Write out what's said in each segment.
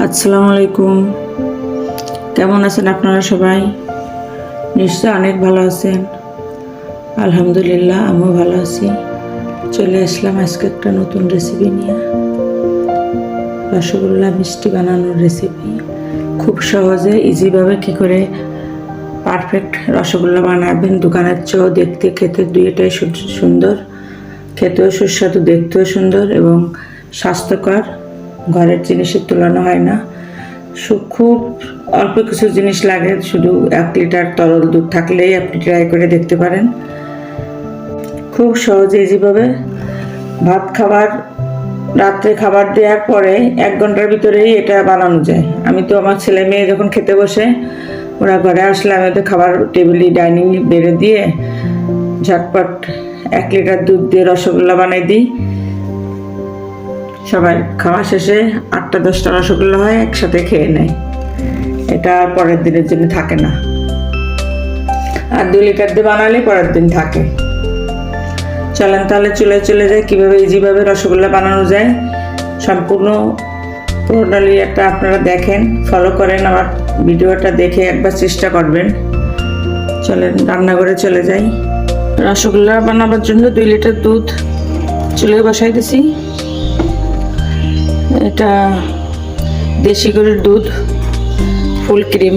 আসসালামু আলাইকুম। কেমন আছেন আপনারা সবাই? নিশ্চয় অনেক ভালো আছেন। আলহামদুলিল্লাহ, আমিও ভালো আছি। চলে আসলাম আজকে একটা নতুন রেসিপি নিয়ে, রসগোল্লা মিষ্টি বানানোর রেসিপি। খুব সহজে ইজিভাবে কী করে পারফেক্ট রসগোল্লা বানাবেন। দোকানের চেয়েও দেখতে খেতে দুইটাই সুন্দর, খেতেও সুস্বাদু, দেখতেও সুন্দর এবং স্বাস্থ্যকর। ঘরের জিনিসের তুলনা হয় না। খুব অল্প কিছু জিনিস লাগে, শুধু 1 লিটার তরল দুধ থাকলেই আপনি ট্রাই করে দেখতে পারেন। খুব সহজে যেভাবে ভাত খাবার, রাত্রে খাবার দেওয়ার পরে 1 ঘন্টার ভিতরেই এটা বানানো যায়। আমি তো আমার ছেলে মেয়ে যখন খেতে বসে, ওরা ঘরে আসলে আমি ওদের খাবার টেবিলে ডাইনিং বেড়ে দিয়ে ঝটপট 1 লিটার দুধ দিয়ে রসগোল্লা বানিয়ে দিই। সবাই খাওয়া শেষে 8টা-10টা রসগোল্লা হয়, একসাথে খেয়ে নেয়। এটা আর পরের দিনের জন্য থাকে না। আর 2 লিটার দিয়ে বানালে পরের দিন থাকে। চলেন তাহলে চলে যায় কীভাবে ইজিভাবে রসগোল্লা বানানো যায়। সম্পূর্ণ প্রণালী একটা আপনারা দেখেন, ফলো করেন, আমার ভিডিওটা দেখে একবার চেষ্টা করবেন। চলেন রান্নাঘরে চলে যাই। রসগোল্লা বানাবার জন্য 2 লিটার দুধ চুলায় বসাই দিছি। এটা দেশি গরুর দুধ, ফুল ক্রিম।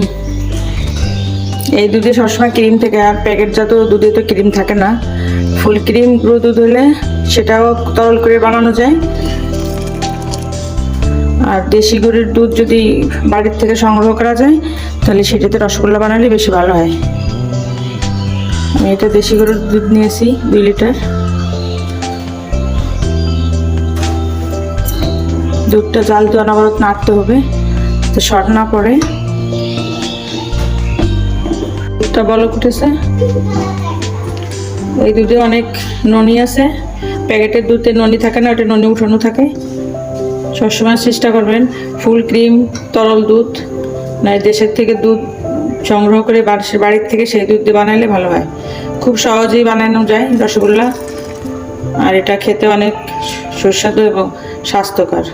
এই দুধে সবসময় ক্রিম থাকে, আর প্যাকেটজাত দুধে তো ক্রিম থাকে না। ফুল ক্রিম গুঁড়ো দুধ হলে সেটাও তরল করে বানানো যায়। আর দেশি গরুর দুধ যদি বাড়ির থেকে সংগ্রহ করা যায়, তাহলে সেটাতে রসগোল্লা বানালে বেশি ভালো হয়। আমি এটা দেশি গরুর দুধ নিয়েছি 2 লিটার। দুধটা জাল দিয়ে অনবরত নাড়তে হবে, তো শর্ট না পড়ে। দুধটা বলক উঠেছে। এই দুধে অনেক ননি আছে, প্যাকেটের দুধে ননি থাকে না, ওটা ননি উঠানো থাকে। সবসময় চেষ্টা করবেন ফুল ক্রিম তরল দুধ, নয় দেশের থেকে দুধ সংগ্রহ করে বাড়ির থেকে সেই দুধ দিয়ে বানাইলে ভালো হয়। খুব সহজেই বানানো যায় রসগোল্লা, আর এটা খেতে অনেক সুস্বাদু এবং স্বাস্থ্যকর।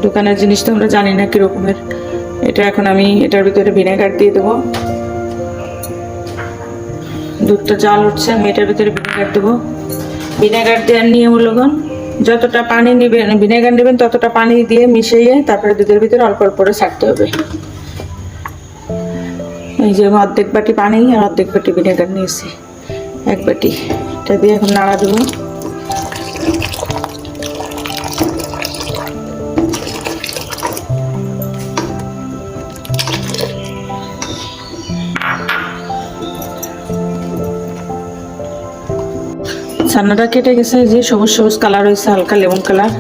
দোকানের জিনিস তো আমরা জানি না কীরকমের। এটা এখন আমি এটার ভিতরে ভিনেগার দিয়ে দেবো। দুধটা জাল উঠছে, আমি এটার ভিতরে ভিনেগার দেবো। ভিনেগার দেওয়ার নিয়ম হলো, যতটা পানি নেবেন, ভিনেগার নেবেন ততটা পানি দিয়ে মিশিয়ে তারপরে দুধের ভিতরে অল্প অল্প করে ছাড়তে হবে। এই যে আমি অর্ধেক বাটি পানি আর অর্ধেক বাটি ভিনেগার নিয়েছি, 1 বাটি। এটা দিয়ে এখন নাড়া দেবো। ছানাটা কেটে গেছে, যে সবুজ সবুজ কালার হয়েছে, হালকা লেমন কালার।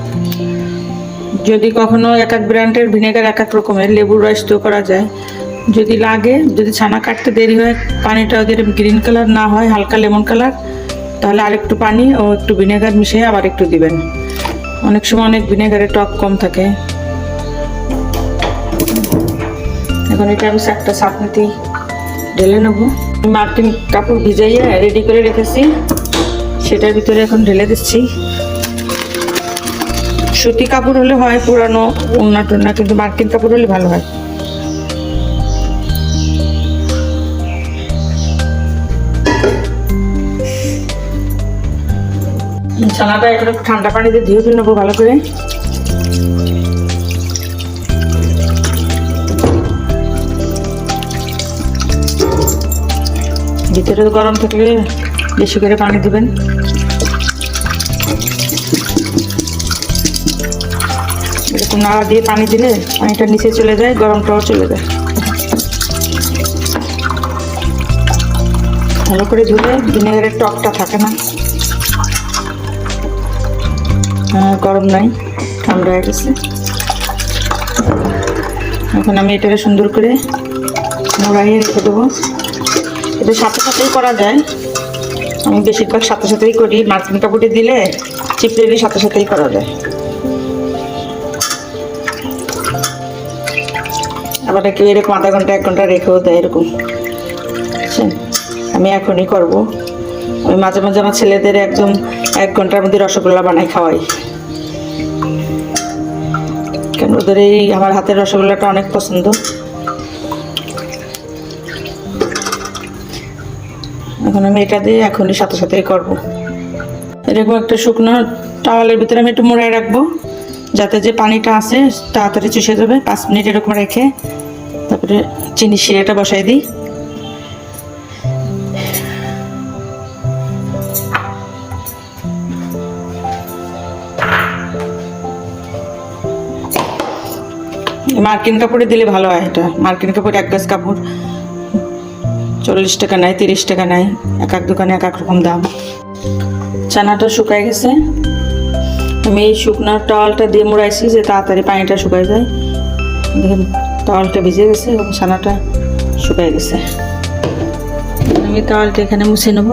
যদি কখনো এক এক ব্র্যান্ডের ভিনেগার এক এক রকমের, লেবুর রস তো করা যায়। যদি লাগে, যদি ছানা কাটতে দেরি হয়, পানিটা ওদের গ্রিন কালার না হয়, হালকা লেমন কালার, তাহলে আরেকটু পানি ও একটু ভিনেগার মিশিয়ে আবার একটু দিবেন। অনেক সময় অনেক ভিনেগারের টক কম থাকে। এখন এটা আমি একটা চাটনিতেই ঢেলে নেবো। মার্কিন কাপড় ভিজাইয়া রেডি করে রেখেছি, সেটার ভিতরে এখন ঢেলে দিচ্ছি। সুতি কাপড় হলে হয়, পুরানো ওড়না টোনা, কিন্তু মার্কিন কাপড় হলে ভালো হয়। ছানাটা এখন একটু ঠান্ডা পানিতে ধুয়ে নেবো ভালো করে। ভিতরে গরম থাকলে বেশি করে পানি দিবেন। এরকম নাড়া দিয়ে পানি দিলে পানিটা নিচে চলে যায়, গরমটাও চলে যায়। ভালো করে ধুলে ভিনেগারের টকটা থাকে না। গরম নাই, ঠান্ডা হয়ে গেছে। এখন আমি এটাকে সুন্দর করে মোড়াইয়ে রেখে দেবো। এটা সাথে সাথেই করা যায়, আমি বেশিরভাগ সাথে সাথেই করি। মার্কিন কাপড়ে দিলে চিপড়ে সাথে সাথেই করা যায়। আবার কেউ এরকম আধা ঘন্টা 1 ঘন্টা রেখেও দেয় এরকম। আমি এখনই করবো। আমি মাঝে মাঝে আমার ছেলেদের একদম 1 ঘন্টার মধ্যে রসগোল্লা বানাই খাওয়াই। কেন ওদের এই আমার হাতের রসগোল্লাটা অনেক পছন্দ। এখন আমি এটা দিয়ে এখনই সাথে সাথেই করবো। এরকম একটা শুকনো টাওয়ালের ভিতরে আমি একটু মুড়াই রাখবো, যাতে যে পানিটা আছে তাড়াতাড়ি চুষে যাবে। 5 মিনিট এরকম রেখে তারপরে চিনি শিরাটা বসাই দিই। মার্কিন কাপড়ে দিলে ভালো হয়। এটা মার্কিন কাপড়, 1 গজ কাপড় 40 টাকা নেয়, 30 টাকা নেয়, এক এক দোকানে এক এক রকম দাম। চানাটা শুকায় গেছে। আমি এই শুকনো টাওয়ালটা দিয়ে মুড়াইছি যে তাড়াতাড়ি পানিটা শুকায় যায়। দেখেন টাওয়ালটা ভিজে গেছে এবং ছানাটা শুকায় গেছে। আমি টাওয়ালটা এখানে মুছে নেব।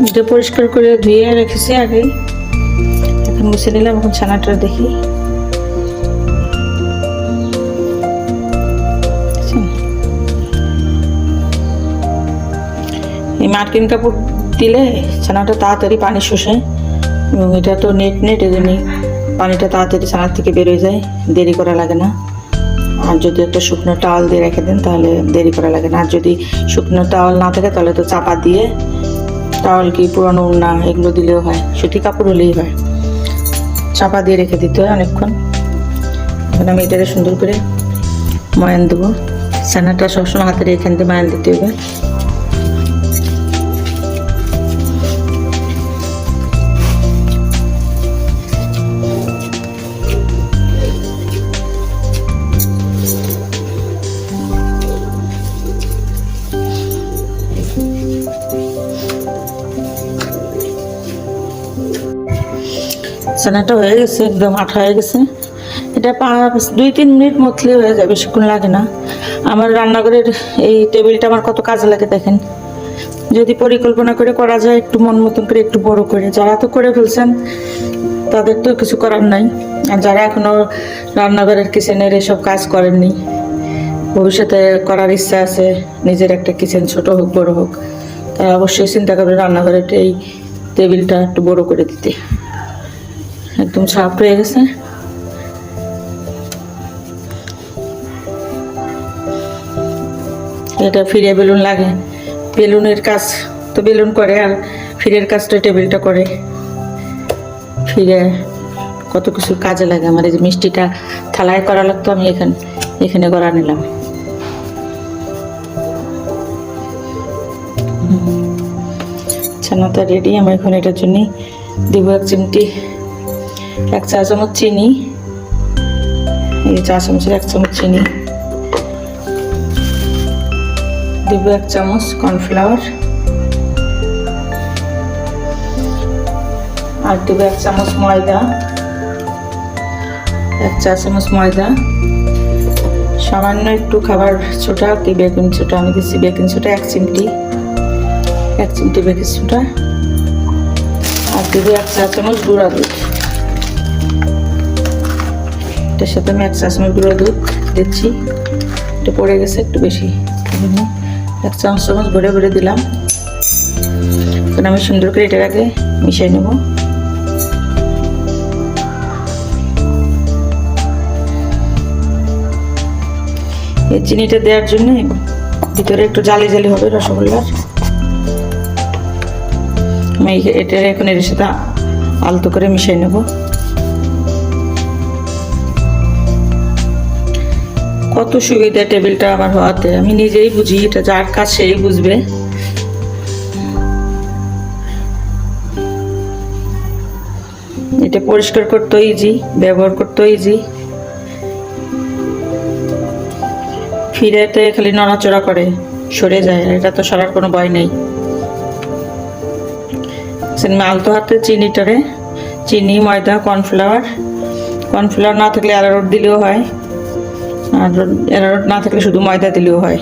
এটা পরিষ্কার করে ধুয়ে রেখেছি আগেই, এখন মুছে নিলাম। এখন ছানাটা দেখি। এই মার্কিন কাপড় দিলে ছানাটা তাড়াতাড়ি পানি শোষে এবং এটা তো নেট এজন্যই পানিটা তাড়াতাড়ি ছানার থেকে বেরোয় যায়, দেরি করা লাগে না। আর যদি একটা শুকনো টাওয়াল দিয়ে রেখে দেন তাহলে দেরি করা লাগে না। আর যদি শুকনো টাওয়াল না থাকে তাহলে তো চাপা দিয়ে, টাওয়াল কি পুরানো উন্না এগুলো দিলেও হয়, সুতি কাপড় হলেই হয়, চাপা দিয়ে রেখে দিতে হয় অনেকক্ষণ। এখন আমি এটাকে সুন্দর করে ময়ান দেবো। ছানাটা সবসময় হাতের এখান থেকে ময়ান দিতে হবে। ছানাটা হয়ে গেছে, একদম আঠা হয়ে গেছে। এটা 2-3 মিনিট মতলে হয়ে যায়, বেশিক্ষণ লাগে না। আমার রান্নাঘরের এই টেবিলটা আমার কত কাজে লাগে দেখেন। যদি পরিকল্পনা করে করা যায়, একটু মন মতন করে, একটু বড় করে। যারা তো করে ফেলছেন তাদের তো কিছু করার নাই। আর যারা এখনো রান্নাঘরের কিচেনের এসব কাজ করেননি, ভবিষ্যতে করার ইচ্ছা আছে, নিজের একটা কিচেন ছোট হোক বড় হোক, তারা অবশ্যই চিন্তা করবে রান্নাঘরের এই টেবিলটা একটু বড় করে দিতে। একদম সফট হয়ে গেছে। এটা ফিরে বেলুন লাগে, বেলুনের কাজ তো বেলুন করে, আর ফিরের কাজটা টেবিলটা করে। ফিরে কত কিছু কাজে লাগে আমার। এই যে মিষ্টিটা থালায় করা লাগতো, আমি এখানে করা নিলাম। ছানাটা রেডি। আমি এখন এটার জন্য দিব 1 চা চামচ চিনি। এই 1 চা চামচের 1 চামচ চিনি দিব। 1 চামচ কর্নফ্লাওয়ার আর দিব 1 চামচ ময়দা। 1 চা চামচ ময়দা, সামান্য একটু খাবার সোডা কি বেকিং সোডা আমি দিচ্ছি। বেকিং সোডা 1 চিমটি, 1 চিমটি বেকিং সোডা। আর দিব 1 চা চামচ গুঁড়া দুধ। এটার সাথে আমি 1 চা চামচ গুঁড়া দুধ দিচ্ছি। এটা পড়ে গেছে একটু বেশি, 1 চামচ ভরে দিলাম। এখন আমি সুন্দর করে এটার আগে মিশিয়ে নেব। এই চিনিটা দেওয়ার জন্য ভিতরে একটু জালি জালি হবে রসগোল্লার। আমি এটা এখন এর সাথে আলতো করে মিশিয়ে নেব। কত সুবিধা টেবিলটা আমার হওয়াতে, আমি নিজেই বুঝি। এটা যার কাজ সেই বুঝবে। এটা পরিষ্কার করতে ইজি, ব্যবহার করতে ইজি। ফিরেতে খালি নড়াচড়া করে, সরে যায়। এটা তো সরার কোনো ভয় নেই। আলতো হাতে চিনিটারে, চিনি, ময়দা, কর্নফ্লাওয়ার না থাকলে অ্যারারুট দিলেও হয়, আর অ্যারারুট না থাকলে শুধু ময়দা দিলেও হয়।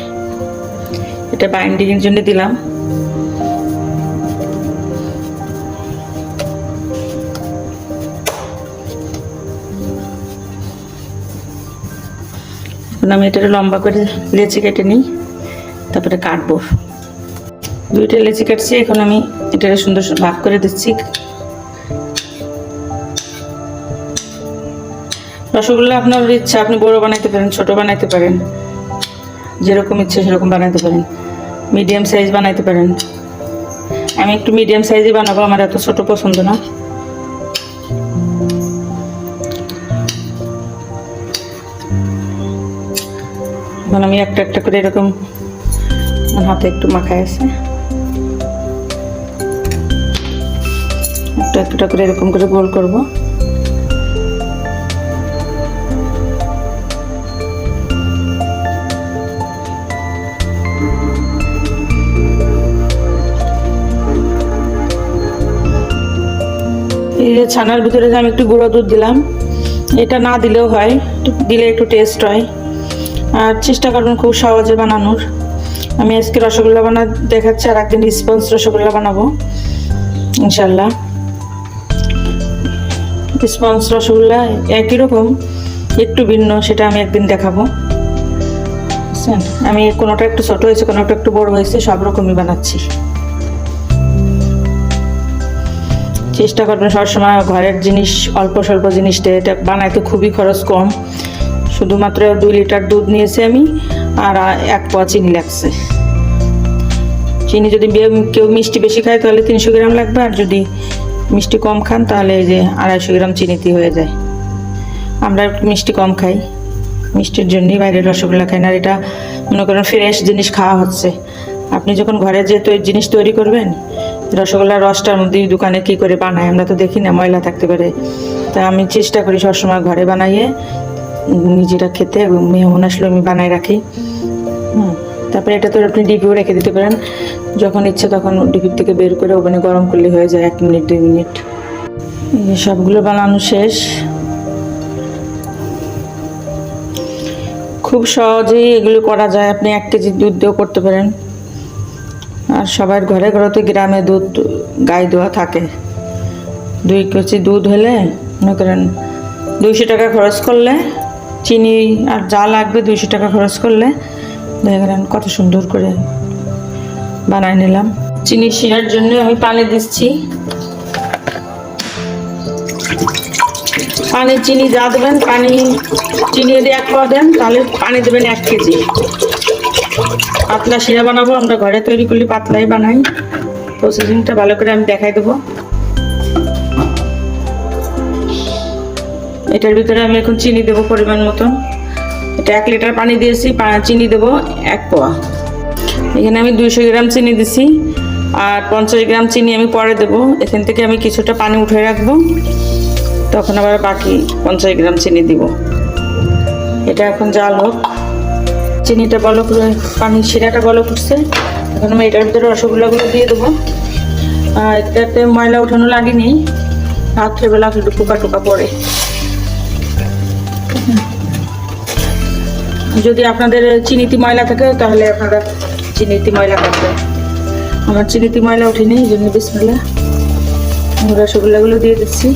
এটা বাইন্ডিংয়ের জন্য দিলাম। এখন আমি এটা লম্বা করে লেচি কেটে নিই, তারপরে কাটবো। 2টা লেচি কাটছি। এখন আমি এটা সুন্দর ভাগ করে দিচ্ছি। রসগোল্লা আপনার ইচ্ছা, আপনি বড় বানাইতে পারেন, ছোট বানাইতে পারেন, যেরকম ইচ্ছে সেরকম বানাইতে পারেন, মিডিয়াম সাইজ বানাইতে পারেন। আমি একটু মিডিয়াম সাইজই বানাবো, আমার এত ছোট পছন্দ না। এখন আমি একটা একটা করে এরকম হাতে একটু মাখায় আছে, একটা একটা করে এরকম করে গোল করব। এই যে ছানার ভিতরে আমি একটু গুঁড়ো দুধ দিলাম, এটা না দিলেও হয়, দিলে একটু টেস্ট হয়। আর চেষ্টা করবেন খুব সহজে বানানোর। আমি আজকে রসগোল্লা দেখাচ্ছি, আর একদিন স্পঞ্জ রসগোল্লা বানাবো ইনশাল্লাহ। স্পঞ্জ রসগোল্লা একই রকম, একটু ভিন্ন, সেটা আমি একদিন দেখাবো। আমি কোনোটা একটু ছোট হয়েছে, কোনোটা একটু বড় হয়েছে, সব রকমই বানাচ্ছি। চেষ্টা করবেন সবসময় ঘরের জিনিস, অল্প স্বল্প জিনিসটা, এটা বানাইতে খুবই খরচ কম। শুধুমাত্র 2 লিটার দুধ নিয়েছি আমি, আর 1 পোয়া চিনি লাগছে। চিনি যদি কেউ মিষ্টি বেশি খায় তাহলে 300 গ্রাম লাগবে, আর যদি মিষ্টি কম খান তাহলে এই যে 250 গ্রাম চিনিতে হয়ে যায়। আমরা মিষ্টি কম খাই, মিষ্টির জন্যই বাইরের রসগোল্লা খাই না। আর এটা মনে করেন ফ্রেশ জিনিস খাওয়া হচ্ছে। আপনি যখন ঘরে যে জিনিস তৈরি করবেন, রসগোল্লার রসটার মধ্যে দোকানে কী করে বানায় আমরা তো দেখি না, ময়লা থাকতে পারে। তা আমি চেষ্টা করি সবসময় ঘরে বানাইয়ে নিজেরা খেতে, এবং মেহমান আসলে আমি বানাই রাখি। তারপরে এটা তো আপনি ডিপিও রেখে দিতে পারেন, যখন ইচ্ছে তখন ডিপির থেকে বের করে ওভেনে গরম করলে হয়ে যায় 1 মিনিট 2 মিনিট। এই সবগুলো বানানো শেষ। খুব সহজেই এগুলো করা যায়, আপনি 1 কেজি দুধ দিয়েও করতে পারেন। আর সবার ঘরে ঘরে তো গ্রামে দুধ গাই দেওয়া থাকে। 2 কেজি দুধ হলে মনে করেন 200 টাকা খরচ করলে, চিনি আর যা লাগবে 200 টাকা খরচ করলে, দেখেন কত সুন্দর করে বানাই নিলাম। চিনি শিরার জন্য আমি পানি দিচ্ছি। পানি চিনি যা দেবেন, পানি চিনি যদি 1 পোয়া দেন তাহলে পানি দেবেন 1 কেজি। পাতলা শিরা বানাবো, আমরা ঘরে তৈরি করলে পাতলাই বানাই। প্রসেসিংটা ভালো করে আমি দেখাই দেবো। এটার ভিতরে আমি এখন চিনি দেবো পরিমাণ মতন। এটা 1 লিটার পানি দিয়েছি, চিনি দেবো 1 পোয়া। এখানে আমি 200 গ্রাম চিনি দিছি, আর 50 গ্রাম চিনি আমি পরে দেবো। এখান থেকে আমি কিছুটা পানি উঠে রাখবো, তখন আবার বাকি 50 গ্রাম চিনি দিব। এটা এখন জাল হোক। চিনিটা বলক, পানির শিরাটা বলক উঠছে। এখন আমি এটার ভিতরে রসগোল্লাগুলো দিয়ে দেবো। আর এটাতে ময়লা উঠানো লাগেনি, রাত্রেবেলা একটু পোকা টোকা পড়ে। যদি আপনাদের চিনিতে ময়লা থাকে তাহলে আপনারা চিনিতে ময়লা কাটবেন। আমার চিনিতে ময়লা ওঠেনি, এই জন্য বিসমিল্লাহ রসগোল্লাগুলো দিয়ে দিচ্ছি।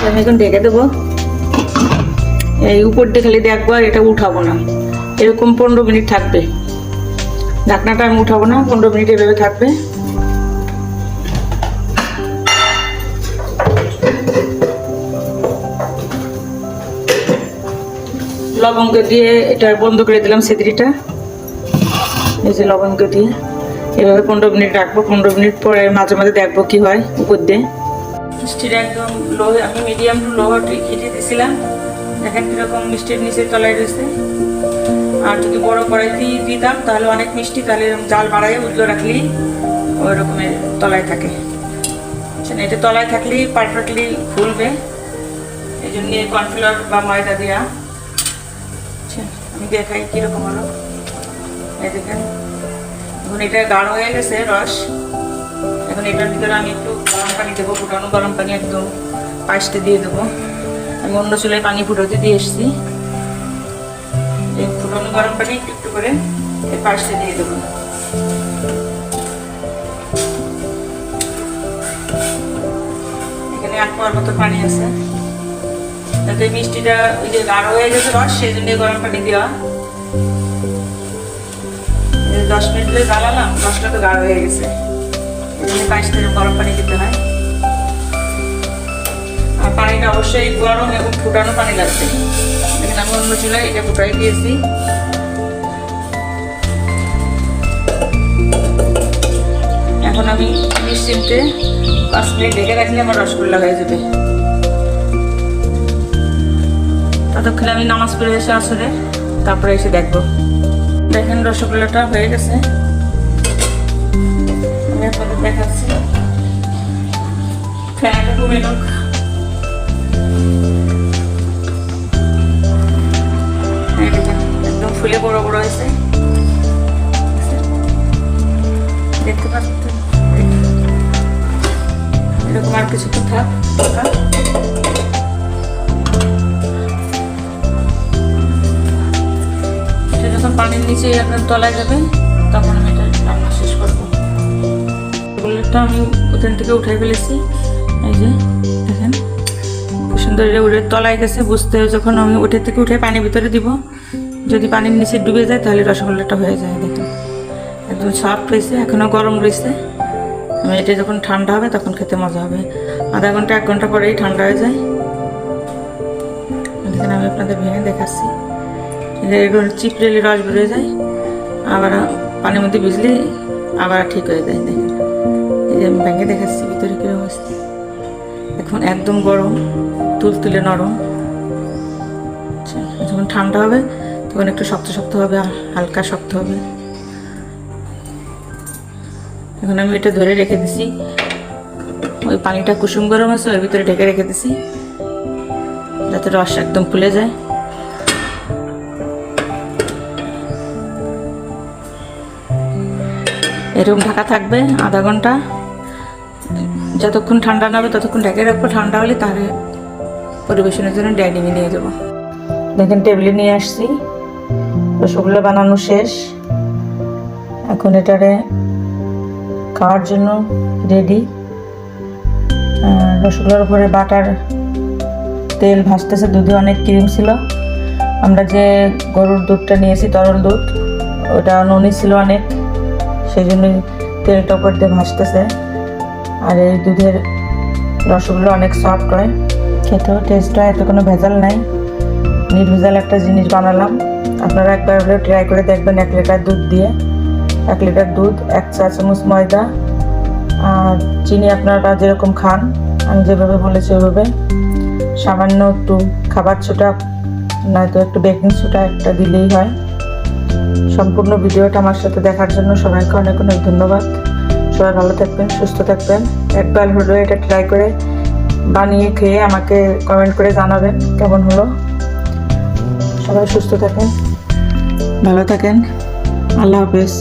আমি এখন ঢেকে দেবো। এই উপর দিয়ে খালি দেখবো, আর এটা উঠাবো না। এরকম 15 মিনিট থাকবে। ঢাকনাটা আমি উঠাবো না, 15 মিনিট এভাবে থাকবে। লবঙ্গ দিয়ে এটা বন্ধ করে দিলাম ছিদ্রিটা। এই যে লবঙ্গ দিয়ে এভাবে 15 মিনিট রাখবো। 15 মিনিট পরে মাঝে মাঝে দেখবো কি হয় উপর দিয়ে। মিষ্টির একদম লো, আমি মিডিয়াম টু লো হিটে দিয়েছিলাম। দেখেন কীরকম মিষ্টির নিচে তলায় রয়েছে। আর যদি বড় কড়াইতে দিতাম তাহলে অনেক মিষ্টি, তাহলে জাল বাড়াই উজ্জ্বল রাখলেই ওই রকমের তলায় থাকে। এটা তলায় থাকলেই পারফেক্টলি ফুলবে, এই জন্য কর্নফ্লাওয়ার বা ময়দা দেওয়া। আমি দেখাই কীরকম হলো। এই দেখেন এখন এটা গাঢ় হয়ে গেছে রস। এখন এটার ভিতরে আমি একটু গরম পানি দেবো, ফুটানো গরম পানি একদম পাশতে দিয়ে দেবো। আমি অন্য চুলায় পানি ফুটাতে দিয়ে এসেছি। এই ফুটানো গরম পানি একটু একটু করে এর পাশে দিয়ে দেবো। এখানে 1 পোয়ার মতো পানি আছে, যাতে মিষ্টিটা ওই যে গাঢ় হয়ে গেছে রস, সেই জন্য গরম পানি দেওয়া। 10 মিনিট ধরে জ্বালালাম, রসটা তো গাঢ় হয়ে গেছে। এখানে 22 থেকে গরম পানি দিতে হয়। আর পানিটা অবশ্যই গরম এবং ফুটানো পানি লাগবে। দেখেন আমি অন্য চুলায় এটা ফুটাই দিয়েছি। এখন আমি নিশ্চিন্তে 5 মিনিট ঢেকে রাখলে আমার রসগোল্লা হয়ে যাবে। ততক্ষণে আমি নামাজ পড়ে এসে আসলে তারপরে এসে দেখবো। দেখেন রসগোল্লাটা হয়ে গেছে, আমি আপনাদের দেখাচ্ছি। ফ্যানটা কমে লোক, একদম ফুলে বড় বড় হয়েছে, দেখতে পাচ্ছেন। এরকম আর কিছুক্ষণ থাক। এটা যখন পানির নিচে আপনার তলায় যাবে তখন আমি এটা রান্না শেষ করবো। রসগোল্লাটা আমি ওখান থেকে উঠাই ফেলেছি। এই যে দেখেন খুব সুন্দর এটা উঠে তলায় গেছে। বুঝতে যখন আমি ওটার থেকে উঠে পানির ভিতরে দিব, যদি পানির নিচে ডুবে যায় তাহলে রসগোল্লাটা হয়ে যায়। দেখুন একদম সফট হয়েছে, এখনও গরম রয়েছে। আমি এটা যখন ঠান্ডা হবে তখন খেতে মজা হবে। আধা ঘন্টা 1 ঘন্টা পরেই ঠান্ডা হয়ে যায়। দেখেন আমি আপনাদের ভেঙে দেখাচ্ছি। এগুলো চিপড়েলে রস বেরোয় যায়, আবার পানির মধ্যে ভিজলে আবার ঠিক হয়ে যায়। দেখেন এই যে আমি ভেঙে দেখাচ্ছি ভিতরে কীরকম অবস্থা। এখন একদম গরম, তুলতুলে নরম। আচ্ছা, যখন ঠান্ডা হবে তখন একটু শক্ত শক্ত হবে, হালকা শক্ত হবে। এখন আমি এটা ধরে রেখে দিছি। ওই পানিটা কুসুম গরম আছে, ওর ভিতরে ঢেকে রেখে দিছি যাতে রস একদম ফুলে যায়। এরকম ঢাকা থাকবে আধা ঘন্টা। যতক্ষণ ঠান্ডা না হবে ততক্ষণ ঢেকে রাখবো। ঠান্ডা হলে তাহলে পরিবেশনের জন্য ডাইনিংয়ে নিয়ে যাবো। দেখেন টেবিলে নিয়ে আসছি, রসগোল্লা বানানো শেষ। এখন এটারে খাওয়ার জন্য রেডি। রসগোল্লার উপরে বাটার তেল ভাসতেছে, দুধে অনেক ক্রিম ছিল। আমরা যে গরুর দুধটা নিয়েছি তরল দুধ, ওটা নুনি ছিল অনেক, সেই জন্য তেলটা উপর দিয়ে ভাসতেছে। আর এই দুধের রসগোল্লা অনেক সফট হয়, খেতেও টেস্ট হয়, এতে কোনো ভেজাল নাই। নির্ভেজাল একটা জিনিস বানালাম। আপনারা একবার হলে ট্রাই করে দেখবেন। 1 লিটার দুধ দিয়ে, 1 লিটার দুধ, 1 চা চামচ ময়দা, আর চিনি আপনারা যেরকম খান, আমি যেভাবে বলেছি ওইভাবে। সামান্য একটু খাবার সোডা নয়তো একটু বেকিং সোডা একটা দিলেই হয়। সম্পূর্ণ ভিডিওটা আমার সাথে দেখার জন্য সবাইকে অনেক অনেক ধন্যবাদ। সবাই ভালো থাকবেন, সুস্থ থাকবেন। একবার হলো এটা ট্রাই করে বানিয়ে খেয়ে আমাকে কমেন্ট করে জানাবেন কেমন হলো। সবাই সুস্থ থাকেন, ভালো থাকেন। আল্লাহ হাফেজ।